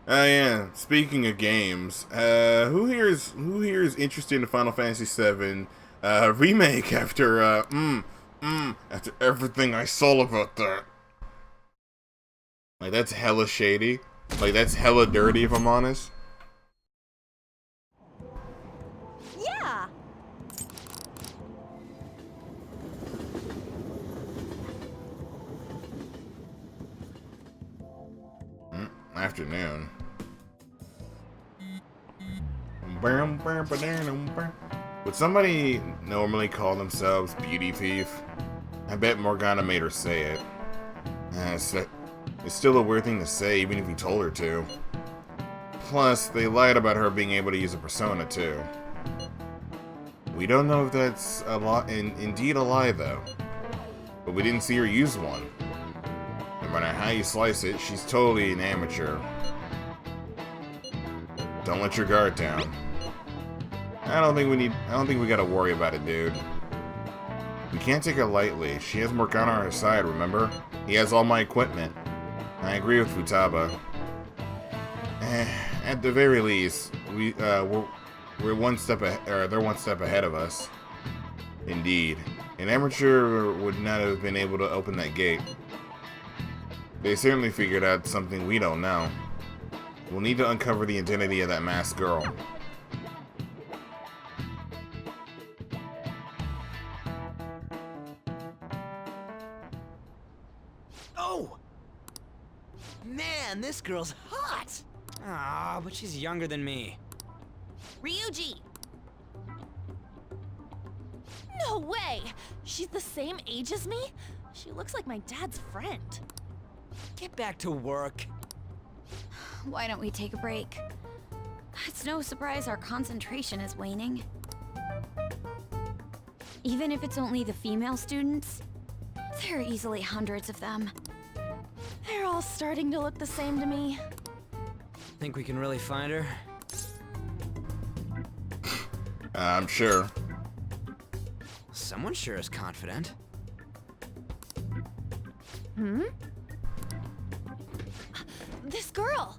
Yeah. Speaking of games, who here is interested in the Final Fantasy VII remake after everything I saw about that? Like that's hella shady. Like that's hella dirty if I'm honest. Yeah! Afternoon. Would somebody normally call themselves Beauty Thief? I bet Morgana made her say it. It's still a weird thing to say, even if you told her to. Plus, they lied about her being able to use a persona, too. We don't know if that's indeed a lie, though. But we didn't see her use one. No matter how you slice it, she's totally an amateur. Don't let your guard down. I don't think we gotta worry about it, dude. We can't take it lightly. She has Morgana on her side, remember? He has all my equipment. I agree with Futaba. At the very least, we're one step or they're one step ahead of us. Indeed. An amateur would not have been able to open that gate. They certainly figured out something we don't know. We'll need to uncover the identity of that masked girl. Oh! Man, this girl's hot! Ah, but she's younger than me. Ryuji! No way! She's the same age as me? She looks like my dad's friend. Get back to work. Why don't we take a break? It's no surprise our concentration is waning. Even if it's only the female students, there are easily hundreds of them. They're all starting to look the same to me. Think we can really find her? I'm sure. Someone sure is confident. Hmm? This girl!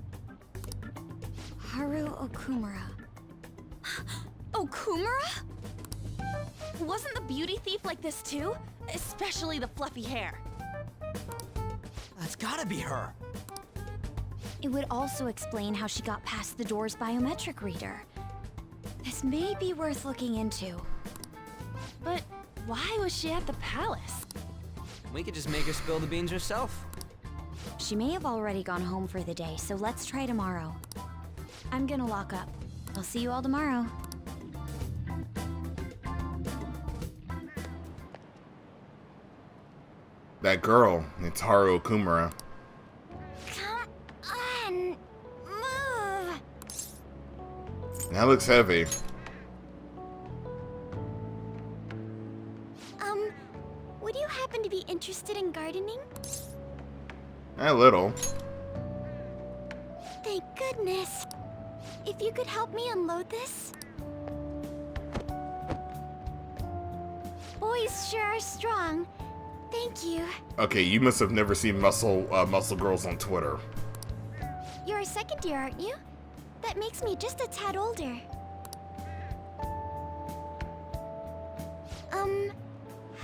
Haru Okumura. Okumura? Wasn't the beauty thief like this too? Especially the fluffy hair. That's gotta be her. It would also explain how she got past the door's biometric reader. This may be worth looking into. But why was she at the palace? We could just make her spill the beans herself. She may have already gone home for the day, so let's try tomorrow. I'm gonna lock up. I'll see you all tomorrow. That girl, it's Haru Okumura. Come on! Move! That looks heavy. Would you happen to be interested in gardening? A little. Thank goodness. If you could help me unload this? Boys sure are strong. Thank you. Okay, you must have never seen muscle girls on Twitter. You're a second year, aren't you? That makes me just a tad older.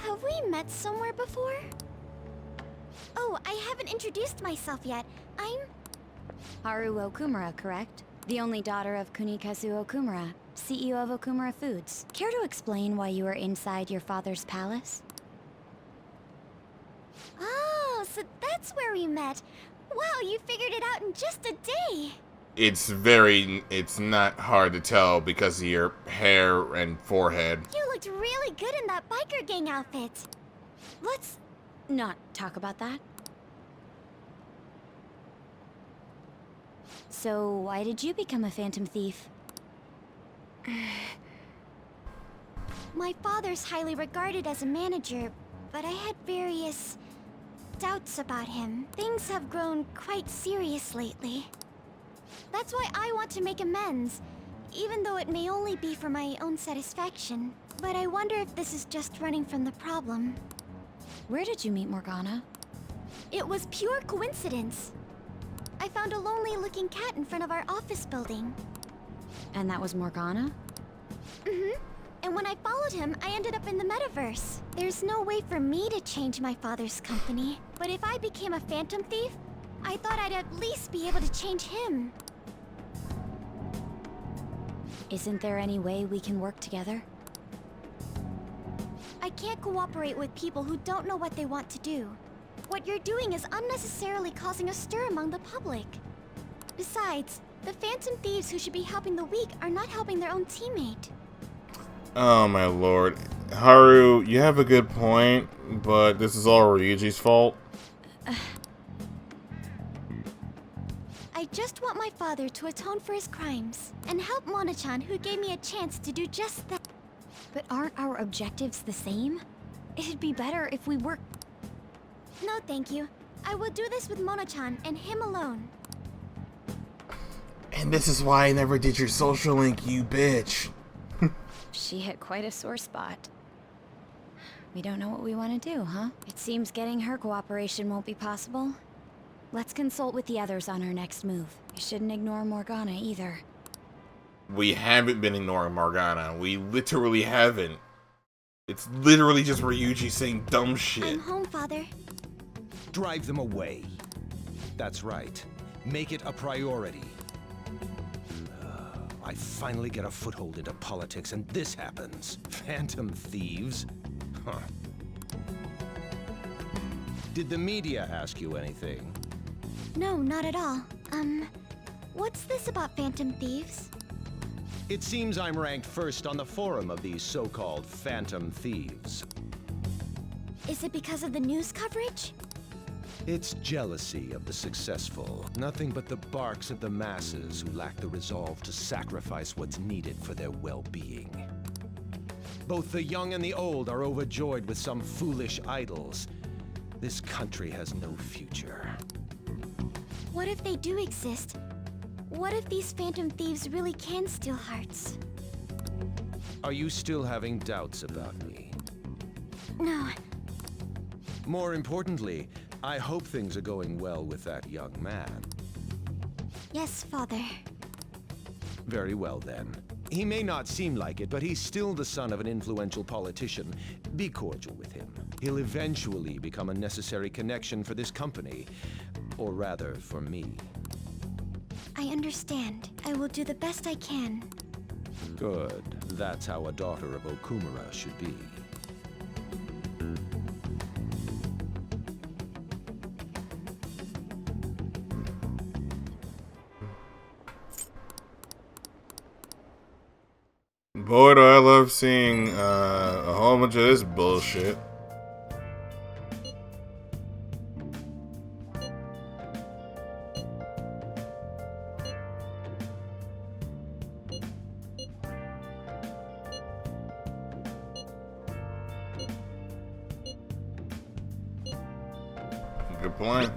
Have we met somewhere before? Oh, I haven't introduced myself yet. I'm... Haru Okumura, correct? The only daughter of Kunikazu Okumura, CEO of Okumura Foods. Care to explain why you were inside your father's palace? Oh, so that's where we met. Wow, you figured it out in just a day. It's not hard to tell because of your hair and forehead. You looked really good in that biker gang outfit. Let's not talk about that. So, why did you become a phantom thief? My father's highly regarded as a manager, but I had various doubts about him. Things have grown quite serious lately. That's why I want to make amends, even though it may only be for my own satisfaction. But I wonder if this is just running from the problem. Where did you meet Morgana? It was pure coincidence. I found a lonely-looking cat in front of our office building. And that was Morgana? Mm-hmm. And when I followed him, I ended up in the metaverse. There's no way for me to change my father's company. But if I became a phantom thief, I thought I'd at least be able to change him. Isn't there any way we can work together? I can't cooperate with people who don't know what they want to do. What you're doing is unnecessarily causing a stir among the public. Besides, the phantom thieves who should be helping the weak are not helping their own teammate. Oh my lord. Haru, you have a good point, but this is all Ryuji's fault. I just want my father to atone for his crimes, and help Mona-chan, who gave me a chance to do just that. But aren't our objectives the same? It'd be better if we work... No, thank you. I will do this with Mona-chan and him alone. And this is why I never did your social link, you bitch. She hit quite a sore spot. We don't know what we want to do, huh? It seems getting her cooperation won't be possible. Let's consult with the others on our next move. We shouldn't ignore Morgana either. We haven't been ignoring Morgana. We literally haven't. It's literally just Ryuji saying dumb shit. I'm home, Father. Drive them away. That's right. Make it a priority. I finally get a foothold into politics, and this happens. Phantom thieves? Huh. Did the media ask you anything? No, not at all. What's this about phantom thieves? It seems I'm ranked first on the forum of these so-called phantom thieves. Is it because of the news coverage? It's jealousy of the successful. Nothing but the barks of the masses who lack the resolve to sacrifice what's needed for their well-being. Both the young and the old are overjoyed with some foolish idols. This country has no future. What if they do exist? What if these phantom thieves really can steal hearts? Are you still having doubts about me? No. More importantly, I hope things are going well with that young man. Yes, Father. Very well then. He may not seem like it, but he's still the son of an influential politician. Be cordial with him. He'll eventually become a necessary connection for this company. Or rather, for me. I understand. I will do the best I can. Good. That's how a daughter of Okumura should be. Boy, do I love seeing a whole bunch of this bullshit. Good plan.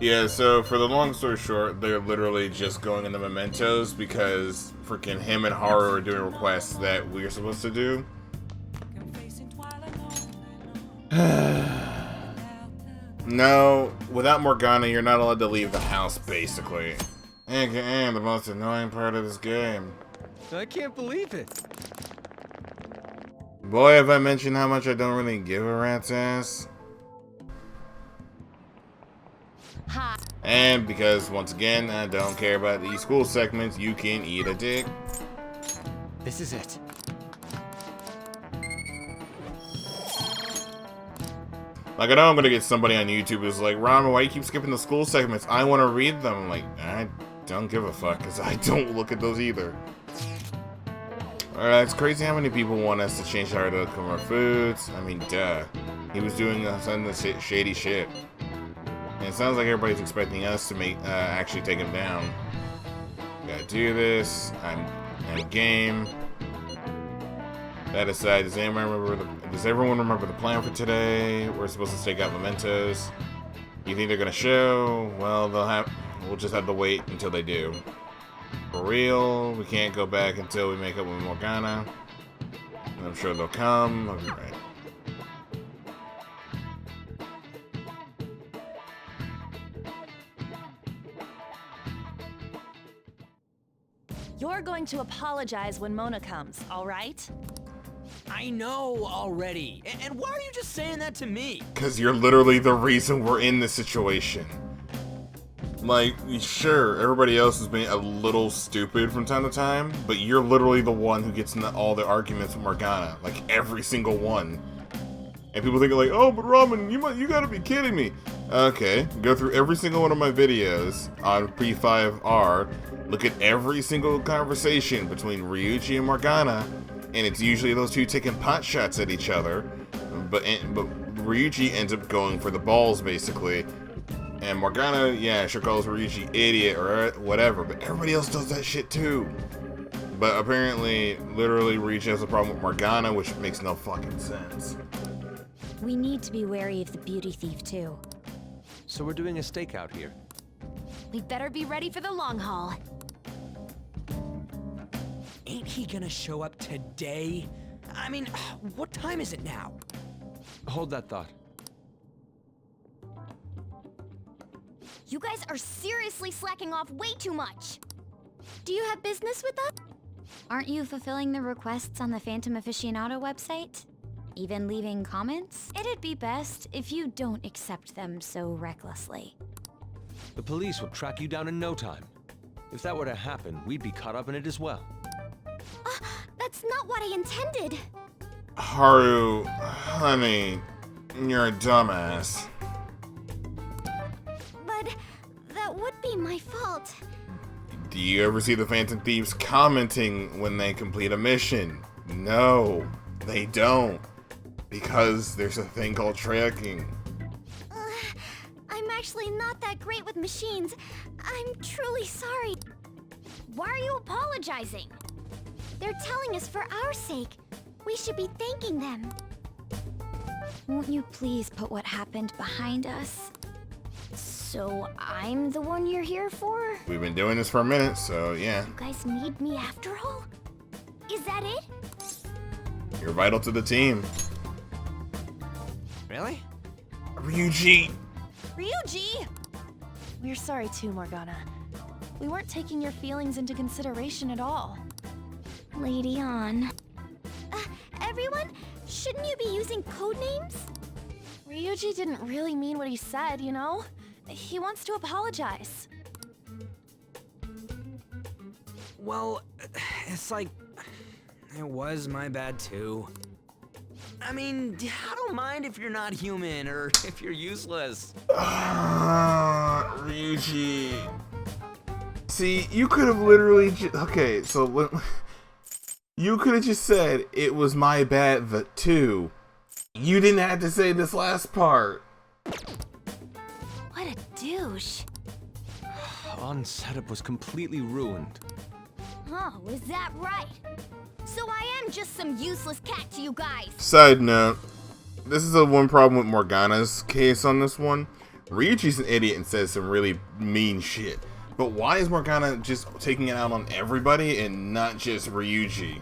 Yeah, so for the long story short, they're literally just going into mementos because freaking him and Haru are doing requests that we're supposed to do. No, without Morgana, you're not allowed to leave the house, basically. AKA the most annoying part of this game. I can't believe it. Boy, have I mentioned how much I don't really give a rat's ass. Hi. And because, once again, I don't care about these school segments, you can eat a dick. This is it. Like, I know I'm gonna get somebody on YouTube who's like, Ramen, why you keep skipping the school segments? I want to read them. I'm like, I don't give a fuck, because I don't look at those either. Alright, it's crazy how many people want us to change how to cook our foods. I mean, duh. He was doing some of the shady shit. And it sounds like everybody's expecting us to make actually take him down. Gotta do this. I'm game. That aside, does everyone remember the plan for today? We're supposed to stake out mementos. You think they're gonna show? Well, we'll just have to wait until they do. For real, we can't go back until we make up with Morgana. And I'm sure they'll come. Alright. You're going to apologize when Mona comes, all right? I know already. And why are you just saying that to me? Because you're literally the reason we're in this situation. Like, sure, everybody else has been a little stupid from time to time, but you're literally the one who gets in all the arguments with Morgana. Like, every single one. And people think like, oh, but Ramen, you gotta be kidding me. Okay, go through every single one of my videos on P5R, look at every single conversation between Ryuji and Morgana, and it's usually those two taking pot shots at each other, but Ryuji ends up going for the balls, basically. And Morgana, yeah, she calls Ryuji idiot or whatever, but everybody else does that shit too. But apparently, literally, Ryuji has a problem with Morgana, which makes no fucking sense. We need to be wary of the beauty thief, too. So we're doing a stakeout here. We'd better be ready for the long haul. Ain't he gonna show up today? I mean, what time is it now? Hold that thought. You guys are seriously slacking off way too much. Do you have business with us? Aren't you fulfilling the requests on the Phantom Aficionado website? Even leaving comments? It'd be best if you don't accept them so recklessly. The police will track you down in no time. If that were to happen, we'd be caught up in it as well. That's not what I intended. Haru, honey, you're a dumbass. But that would be my fault. Do you ever see the Phantom Thieves commenting when they complete a mission? No, they don't. Because there's a thing called tracking. I'm actually not that great with machines. I'm truly sorry. Why are you apologizing? They're telling us for our sake. We should be thanking them. Won't you please put what happened behind us? So I'm the one you're here for? We've been doing this for a minute, so yeah. You guys need me after all? Is that it? You're vital to the team. Really? Ryuji! Ryuji! We're sorry too, Morgana. We weren't taking your feelings into consideration at all. Lady on. Everyone, shouldn't you be using code names? Ryuji didn't really mean what he said, you know? He wants to apologize. Well, it's like, it was my bad too. I mean, I don't mind if you're not human or if you're useless. Ryuji. See, you could have literally okay, so you could have just said it was my bad too. You didn't have to say this last part. What a douche. On setup was completely ruined. Oh, is that right? So I am just some useless cat to you guys. Side note, this is the one problem with Morgana's case on this one. Ryuji's an idiot and says some really mean shit. But why is Morgana just taking it out on everybody and not just Ryuji?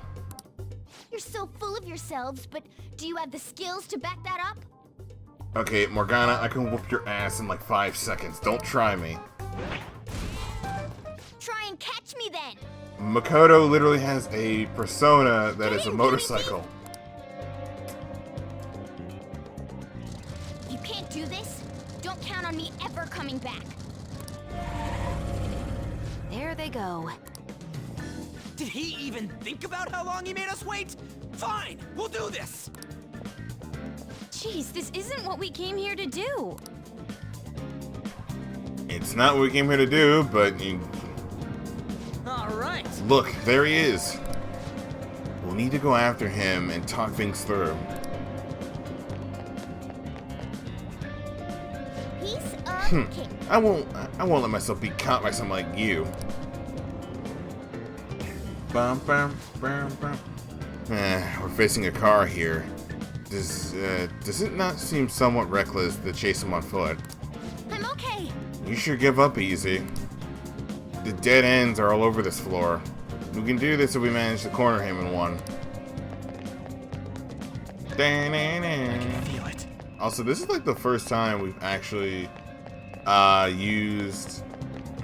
You're so full of yourselves, but do you have the skills to back that up? Okay, Morgana, I can whoop your ass in like 5 seconds. Don't try me. Try and catch me then. Makoto literally has a persona that is a motorcycle. You can't do this. Don't count on me ever coming back. There they go. Did he even think about how long he made us wait? Fine, we'll do this. Jeez, this isn't what we came here to do. It's not what we came here to do, but All right. look, there he is. We'll need to go after him and talk things through. Piece of cake. I won't let myself be caught by someone like you. Bum, bum, bum, bum. We're facing a car here. Does it not seem somewhat reckless to chase him on foot? I'm okay. You sure give up easy. The dead ends are all over this floor. We can do this if we manage to corner him in one. I can feel it. Also, this is like the first time we've actually used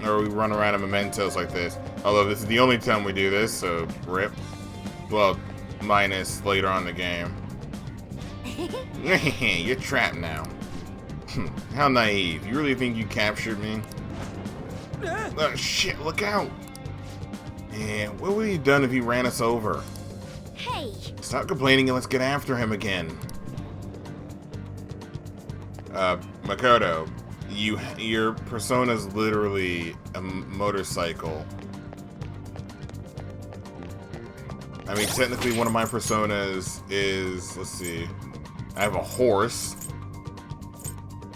or we run around in mementos like this. Although this is the only time we do this, so rip. Well, minus later on in the game. You're trapped now. How naive. You really think you captured me? Oh, shit, look out! And what would he have done if he ran us over? Hey! Stop complaining and let's get after him again. Makoto, your persona's literally a motorcycle. I mean, technically one of my personas is, let's see, I have a horse.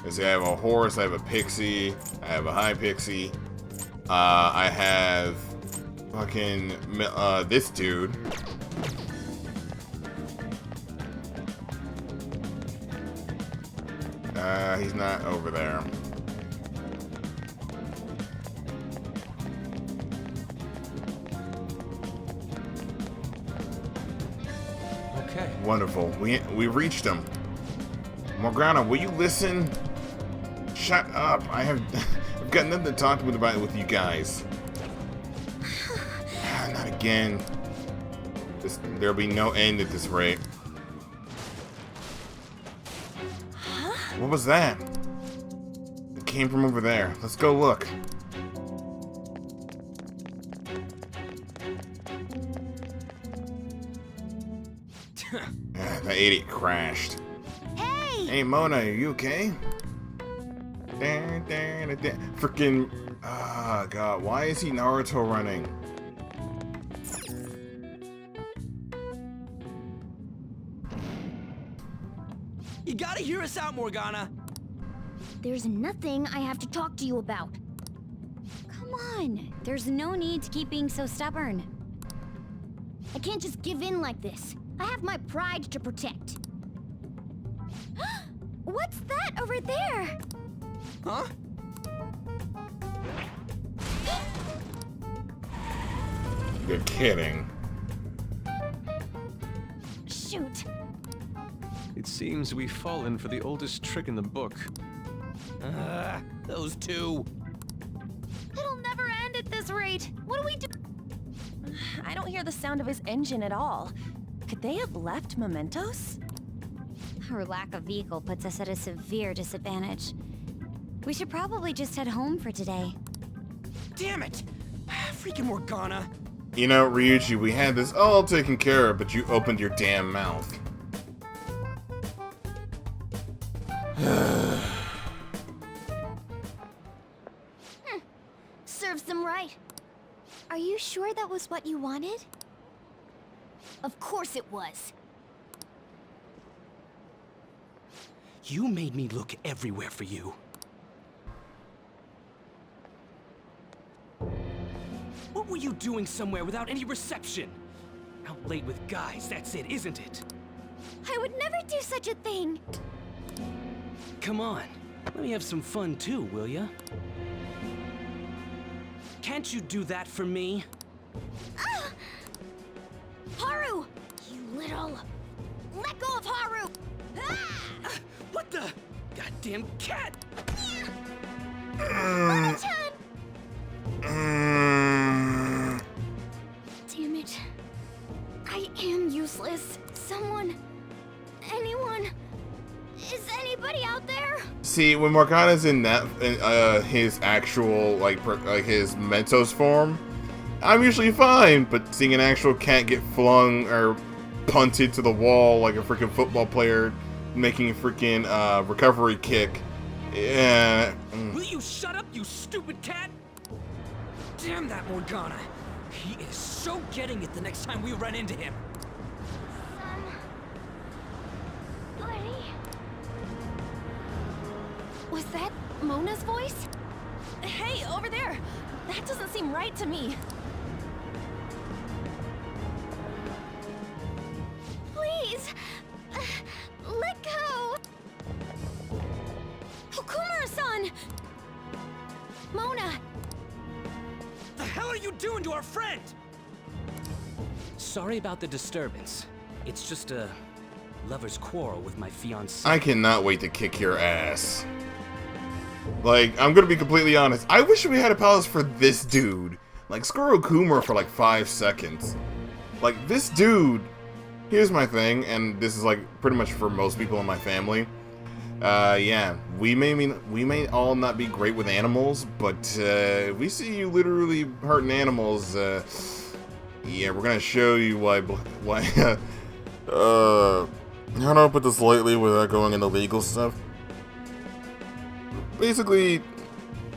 Let's see, I have a horse, I have a pixie, I have a high pixie. I have fucking this dude. He's not over there. Okay. Wonderful. We reached him. Morgana, will you listen? Shut up. I've got nothing to talk about with you guys. Not again. There'll be no end at this rate. What was that? It came from over there. Let's go look. That idiot crashed. Hey! Hey Mona, are you okay? Freaking, ah, God, why is he Naruto running? You gotta hear us out, Morgana. There's nothing I have to talk to you about. Come on. There's no need to keep being so stubborn. I can't just give in like this. I have my pride to protect. What's that over there? Huh? You're kidding. Shoot. It seems we've fallen for the oldest trick in the book. Those two. It'll never end at this rate. What do we do? I don't hear the sound of his engine at all. Could they have left mementos? Our lack of vehicle puts us at a severe disadvantage. We should probably just head home for today. Damn it! Freaking Morgana. You know, Ryuji, we had this all taken care of, but you opened your damn mouth. Serves them right. Are you sure that was what you wanted? Of course it was. You made me look everywhere for you. What were you doing somewhere without any reception? Out late with guys, that's it, isn't it? I would never do such a thing. Come on, let me have some fun too, will ya? Can't you do that for me? Ah! Haru! You little... Let go of Haru! Ah! What the? Goddamn cat! Mona-chan! Damn it. I am useless. Someone... Anyone... Is anybody out there? See, when Morgana's in that, his actual, like his Mentos form, I'm usually fine, but seeing an actual cat get flung or punted to the wall like a freaking football player making a freaking recovery kick, yeah. Will you shut up, you stupid cat? Damn that Morgana. He is so getting it the next time we run into him. Was that Mona's voice? Hey, over there! That doesn't seem right to me. Please! Let go! Okumura-san! Mona! The hell are you doing to our friend? Sorry about the disturbance. It's just a lover's quarrel with my fiancée. I cannot wait to kick your ass. Like, I'm gonna be completely honest. I wish we had a palace for this dude. Like, screw Kumar for like 5 seconds. Like, this dude... Here's my thing, and this is like pretty much for most people in my family. Yeah, we may all not be great with animals, but if we see you literally hurting animals, yeah, we're gonna show you why. How do I put this lightly without going into legal stuff? Basically,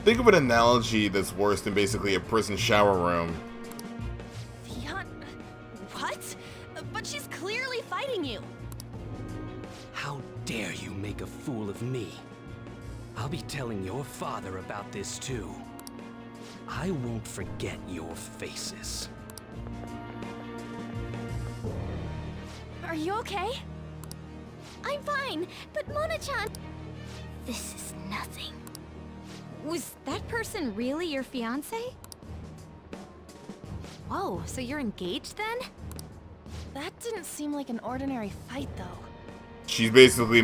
think of an analogy that's worse than basically a prison shower room. What? But she's clearly fighting you. How dare you make a fool of me? I'll be telling your father about this too. I won't forget your faces. Are you okay? I'm fine, but Mona-chan... This is nothing. Was that person really your fiancé? Whoa, so you're engaged then? That didn't seem like an ordinary fight, though. She's basically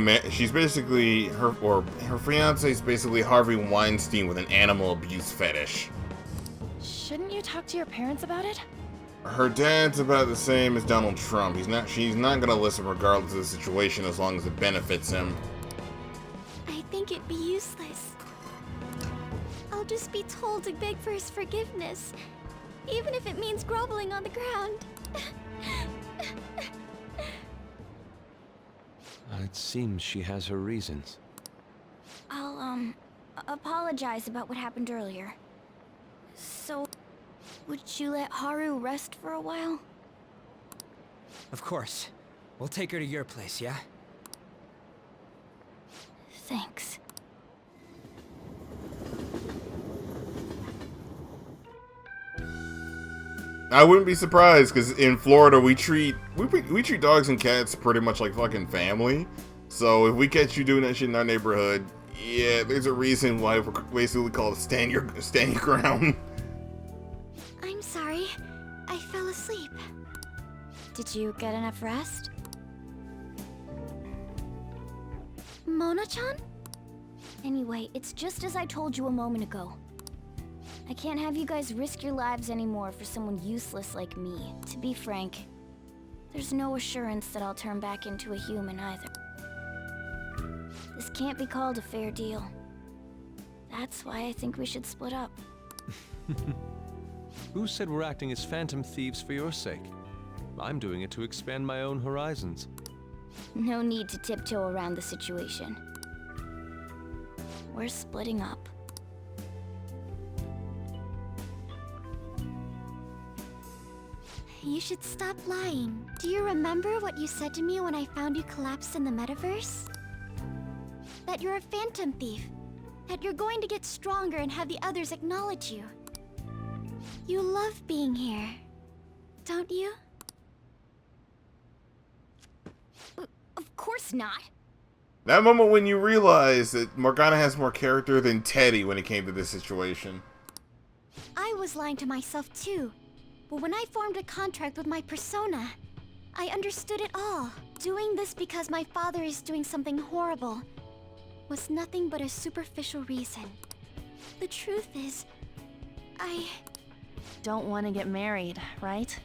her fiance is basically Harvey Weinstein with an animal abuse fetish. Shouldn't you talk to your parents about it? Her dad's about the same as Donald Trump. She's not gonna listen regardless of the situation as long as it benefits him. I think it'd be useless. I'll just be told to beg for his forgiveness, even if it means groveling on the ground. It seems she has her reasons. I'll, apologize about what happened earlier. So, would you let Haru rest for a while? Of course. We'll take her to your place, yeah? Thanks. I wouldn't be surprised, because in Florida we treat dogs and cats pretty much like fucking family. So if we catch you doing that shit in our neighborhood, yeah, there's a reason why we're basically called stand your ground. I'm sorry. I fell asleep. Did you get enough rest? Mona-chan? Anyway, it's just as I told you a moment ago. I can't have you guys risk your lives anymore for someone useless like me. To be frank, there's no assurance that I'll turn back into a human either. This can't be called a fair deal. That's why I think we should split up. Who said we're acting as phantom thieves for your sake? I'm doing it to expand my own horizons. No need to tiptoe around the situation. We're splitting up. You should stop lying. Do you remember what you said to me when I found you collapsed in the metaverse? That you're a phantom thief. That you're going to get stronger and have the others acknowledge you. You love being here, don't you? Of course not. That moment when you realize that Morgana has more character than Teddy when it came to this situation. I was lying to myself too. But when I formed a contract with my persona, I understood it all. Doing this because my father is doing something horrible was nothing but a superficial reason. The truth is, I Don't want to get married, right?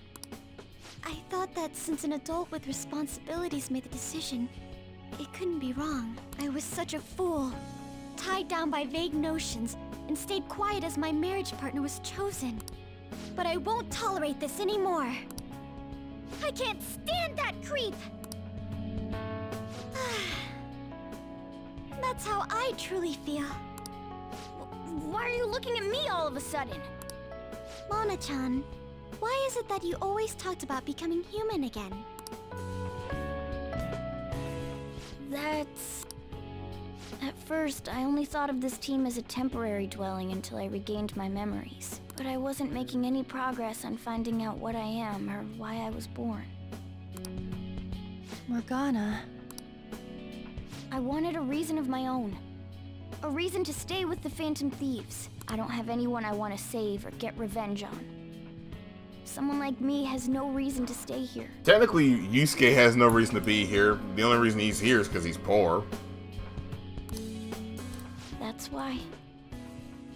thought that since an adult with responsibilities made the decision, it couldn't be wrong. I was such a fool, tied down by vague notions, and stayed quiet as my marriage partner was chosen. But I won't tolerate this anymore. I can't stand that creep! That's how I truly feel. Why are you looking at me all of a sudden? Mona-chan, why is it that you always talked about becoming human again? That's... At first, I only thought of this team as a temporary dwelling until I regained my memories. But I wasn't making any progress on finding out what I am or why I was born. Morgana. I wanted a reason of my own. A reason to stay with the Phantom Thieves. I don't have anyone I want to save or get revenge on. Someone like me has no reason to stay here. Technically, Yusuke has no reason to be here. The only reason he's here is because he's poor. That's That's why,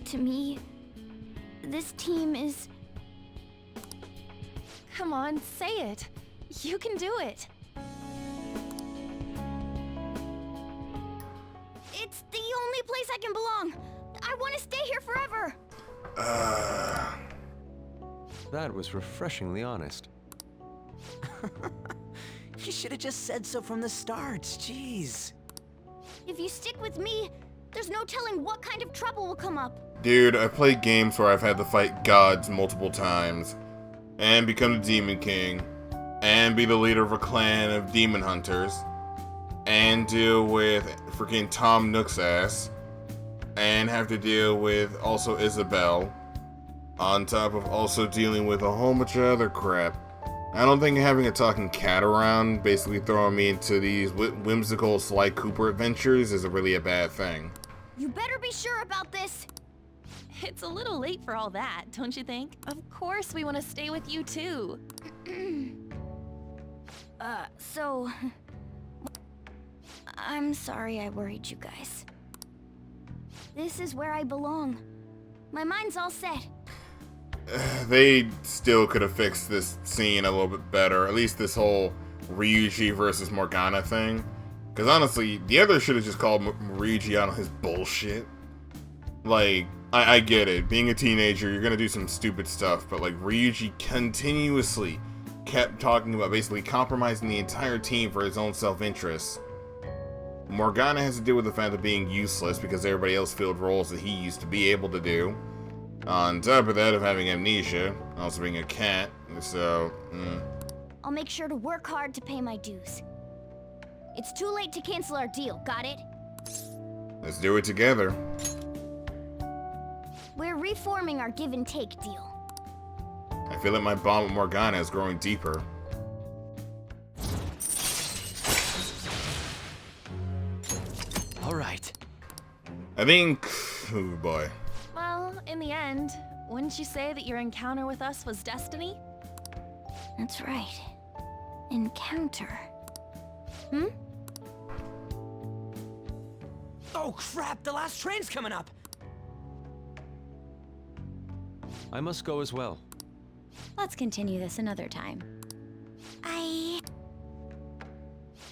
to me, this team is... Come on, say it. You can do it. It's the only place I can belong. I want to stay here forever. That was refreshingly honest. You should have just said so from the start. Jeez. If you stick with me, there's no telling what kind of trouble will come up. Dude, I've played games where I've had to fight gods multiple times, and become the Demon King, and be the leader of a clan of demon hunters, and deal with freaking Tom Nook's ass, and have to deal with also Isabel, on top of also dealing with a whole bunch of other crap. I don't think having a talking cat around, basically throwing me into these whimsical Sly Cooper adventures, is really a bad thing. You better be sure about this. It's a little late for all that, don't you think? Of course we want to stay with you too. So... I'm sorry I worried you guys. This is where I belong. My mind's all set. They still could have fixed this scene a little bit better. At least this whole Ryuji versus Morgana thing. Because honestly, the others should have just called Ryuji out on his bullshit. Like, I get it. Being a teenager, you're going to do some stupid stuff. But like, Ryuji continuously kept talking about basically compromising the entire team for his own self-interest. Morgana has to deal with the fact of being useless because everybody else filled roles that he used to be able to do. On top of that, of having amnesia, also being a cat, so, I'll make sure to work hard to pay my dues. It's too late to cancel our deal, got it? Let's do it together. We're reforming our give and take deal. I feel like my bond with Morgana is growing deeper. All right. I think, oh boy. Well, in the end, wouldn't you say that your encounter with us was destiny? That's right. Encounter. Hmm? Oh crap, the last train's coming up. I must go as well. Let's continue this another time.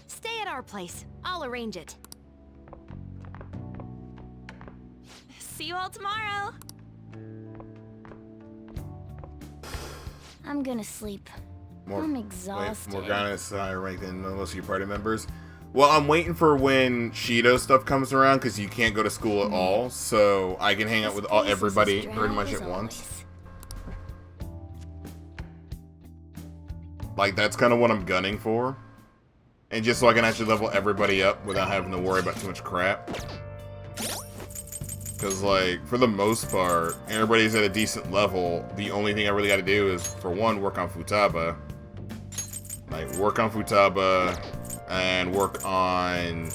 Stay at our place. I'll arrange it. See you all tomorrow. I'm gonna sleep. I'm exhausted. Wait, Morgana's higher ranked than most of your party members. Well, I'm waiting for when Shido stuff comes around because you can't go to school at all, so I can hang out with everybody pretty much at once. Like, that's kind of what I'm gunning for. And just so I can actually level everybody up without having to worry about too much crap. Because, like, for the most part, everybody's at a decent level. The only thing I really got to do is, for one, work on Futaba. Like, work on Futaba, and work on,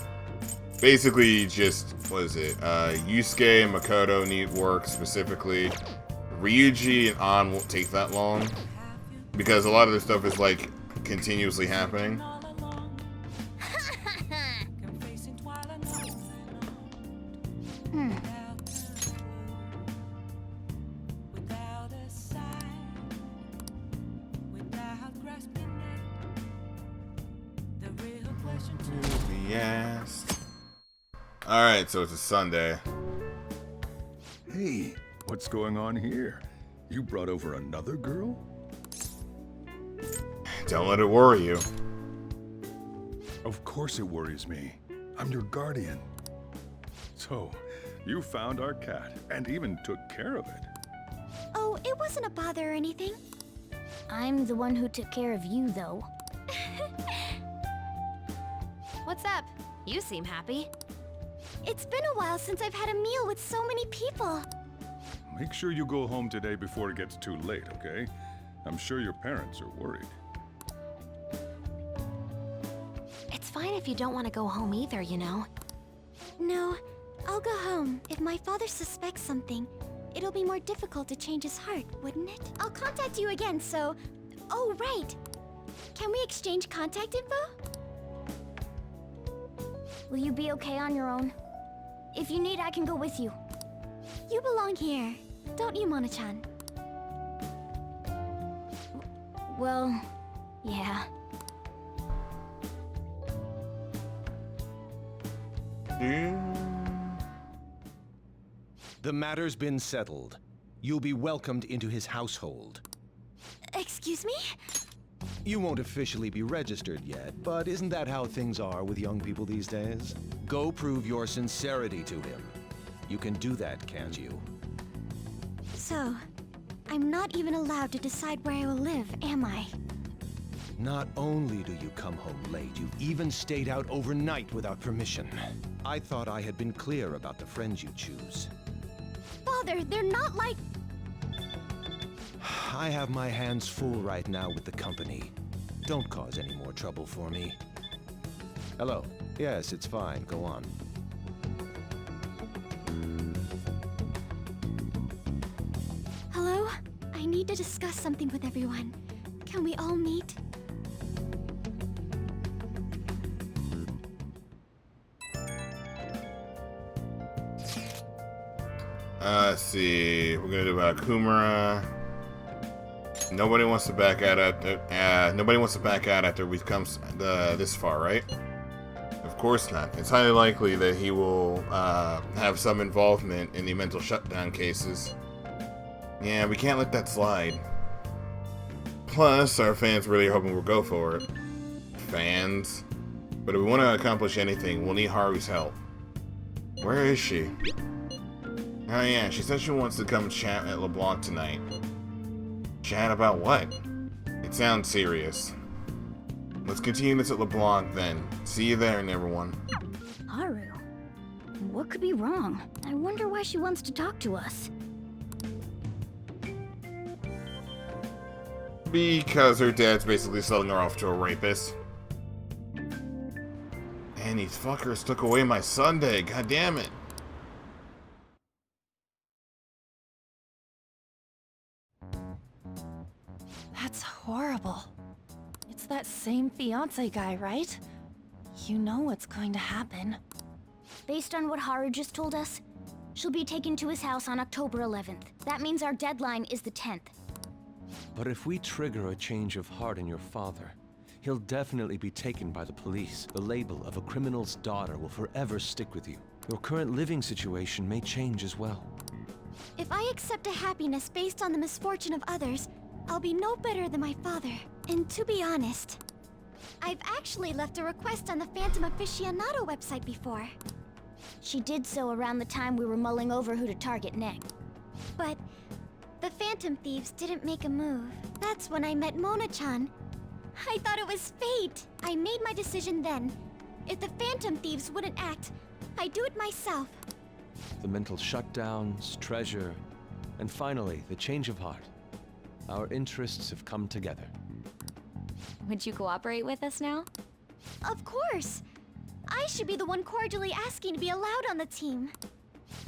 basically just, what is it? Yusuke and Makoto need work specifically. Ryuji and An won't take that long. Because a lot of this stuff is, like, continuously happening. Alright, so it's a Sunday. Hey, what's going on here? You brought over another girl? Don't let it worry you. Of course it worries me. I'm your guardian. So, you found our cat and even took care of it. Oh, it wasn't a bother or anything. I'm the one who took care of you, though. What's up? You seem happy. It's been a while since I've had a meal with so many people. Make sure you go home today before it gets too late, okay? I'm sure your parents are worried. It's fine if you don't want to go home either, you know. No, I'll go home. If my father suspects something, it'll be more difficult to change his heart, wouldn't it? I'll contact you again, so... Oh, right. Can we exchange contact info? Will you be okay on your own? If you need, I can go with you. You belong here, don't you, Mona-chan? Well, yeah. The matter's been settled. You'll be welcomed into his household. Excuse me? You won't officially be registered yet, but isn't that how things are with young people these days? Go prove your sincerity to him. You can do that, can't you? So, I'm not even allowed to decide where I will live, am I? Not only do you come home late, you've even stayed out overnight without permission. I thought I had been clear about the friends you choose. Father, they're not like... I have my hands full right now with the company. Don't cause any more trouble for me. Hello. Yes, it's fine. Go on. Hello? I need to discuss something with everyone. Can we all meet? Let's see. We're gonna do about Kumara. Nobody wants to back out after we've come this far, right? Of course not. It's highly likely that he will have some involvement in the mental shutdown cases. Yeah, we can't let that slide. Plus, our fans really hoping we'll go for it. Fans? But if we want to accomplish anything, we'll need Haru's help. Where is she? Oh yeah, she said she wants to come chat at LeBlanc tonight. Chat about what? It sounds serious. Let's continue this at LeBlanc then. See you there, everyone. Haru? What could be wrong? I wonder why she wants to talk to us. Because her dad's basically selling her off to a rapist. And these fuckers took away my Sunday, god damn it. That's horrible. It's that same fiance guy, right? You know what's going to happen. Based on what Haru just told us, she'll be taken to his house on October 11th. That means our deadline is the 10th. But if we trigger a change of heart in your father, he'll definitely be taken by the police. The label of a criminal's daughter will forever stick with you. Your current living situation may change as well. If I accept a happiness based on the misfortune of others, I'll be no better than my father. And to be honest, I've actually left a request on the Phantom Aficionado website before. She did so around the time we were mulling over who to target next. But the Phantom Thieves didn't make a move. That's when I met Mona-chan. I thought it was fate. I made my decision then. If the Phantom Thieves wouldn't act, I'd do it myself. The mental shutdowns, treasure, and finally, the change of heart. Our interests have come together. Would you cooperate with us now? Of course. I should be the one cordially asking to be allowed on the team.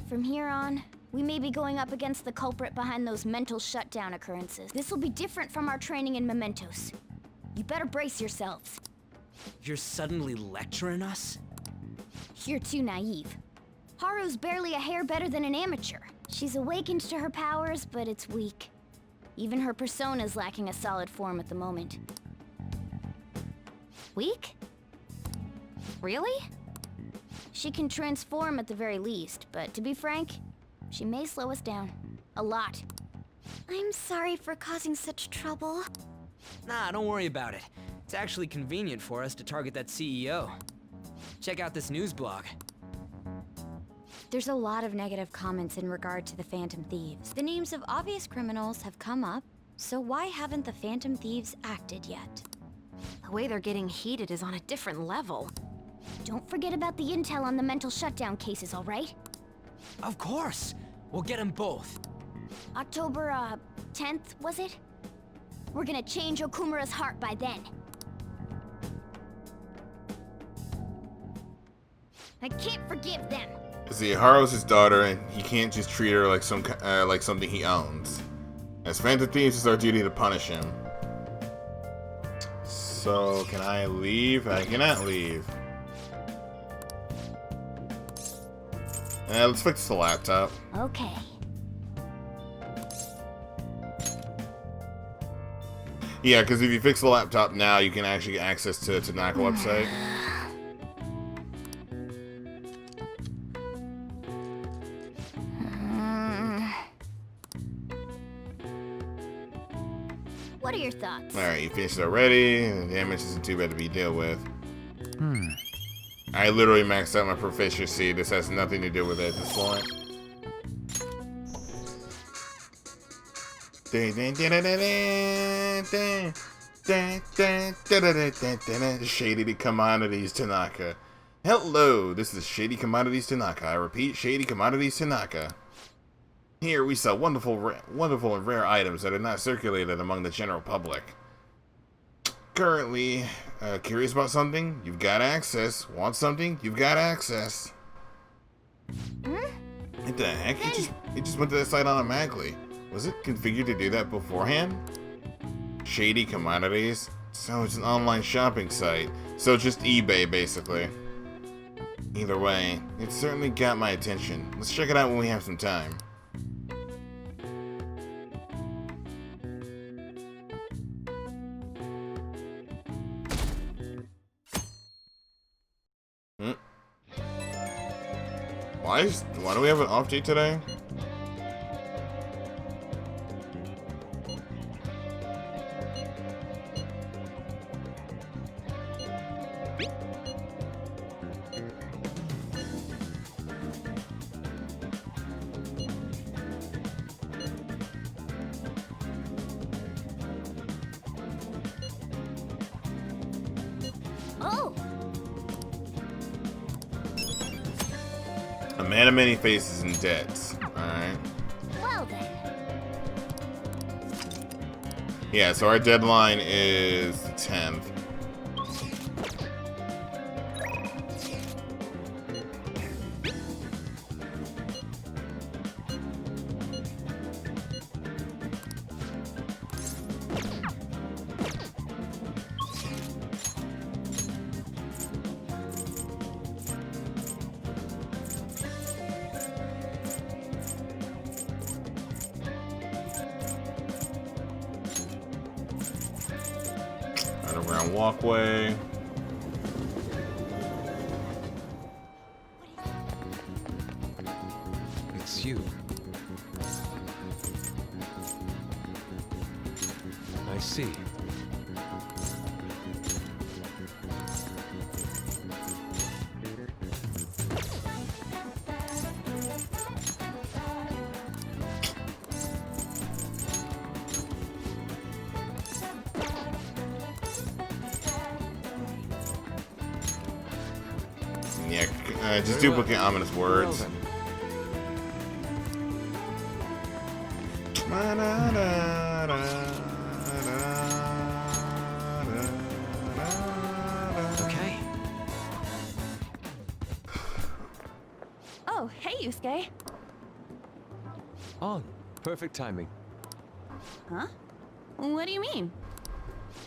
From here on, we may be going up against the culprit behind those mental shutdown occurrences. This will be different from our training in Mementos. You better brace yourselves. You're suddenly lecturing us? You're too naive. Haru's barely a hair better than an amateur. She's awakened to her powers, but it's weak. Even her persona's lacking a solid form at the moment. Weak? Really? She can transform at the very least, but to be frank, she may slow us down. A lot. I'm sorry for causing such trouble. Nah, don't worry about it. It's actually convenient for us to target that CEO. Check out this news blog. There's a lot of negative comments in regard to the Phantom Thieves. The names of obvious criminals have come up, so why haven't the Phantom Thieves acted yet? The way they're getting heated is on a different level. Don't forget about the intel on the mental shutdown cases, all right? Of course! We'll get them both. October, 10th, was it? We're gonna change Okumura's heart by then. I can't forgive them. See, Haru's his daughter, and he can't just treat her like something he owns. As Phantom Thieves, it's our duty to punish him. So, can I leave? I cannot leave. Let's fix the laptop. Okay. Yeah, because if you fix the laptop now, you can actually get access to Tanaka website. What are your thoughts? Alright, you finished it already. The damage isn't too bad to be dealt with. I literally maxed out my proficiency. This has nothing to do with it at this point. Shady Commodities Tanaka. Hello, this is Shady Commodities Tanaka. I repeat, Shady Commodities Tanaka. Here we sell wonderful and rare items that are not circulated among the general public. Currently, curious about something? You've got access. Want something? You've got access. What the heck? It just went to that site automatically. Was it configured to do that beforehand? Shady Commodities? So it's an online shopping site. So it's just eBay, basically. Either way, it certainly got my attention. Let's check it out when we have some time. Why do we have an off day today? Oh, A man of many faces and debts. Alright. well then. Yeah, so our deadline is the 10th. Underground walkway. It's you. I see. Yeah, just duplicate ominous words. Okay. Oh, hey, Yusuke. On. Perfect timing. Huh? What do you mean?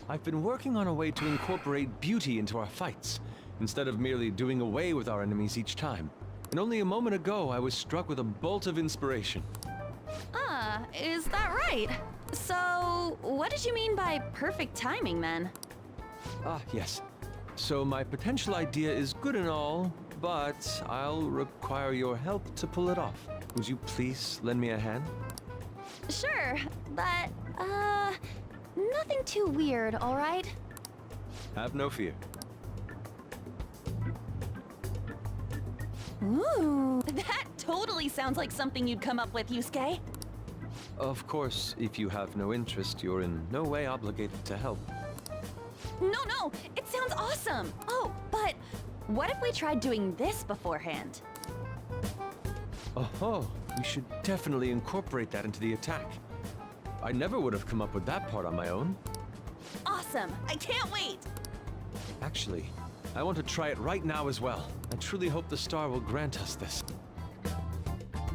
I've been working on a way to incorporate beauty into our fights, instead of merely doing away with our enemies each time. And only a moment ago, I was struck with a bolt of inspiration. Ah, is that right? So, what did you mean by perfect timing, then? Ah, yes. So my potential idea is good and all, but I'll require your help to pull it off. Would you please lend me a hand? Sure, but, nothing too weird, alright? Have no fear. Ooh, that totally sounds like something you'd come up with, Yusuke. Of course, if you have no interest, you're in no way obligated to help. No, it sounds awesome. Oh, but what if we tried doing this beforehand? Oh, we should definitely incorporate that into the attack. I never would have come up with that part on my own. Awesome, I can't wait. Actually, I want to try it right now as well. I truly hope the star will grant us this.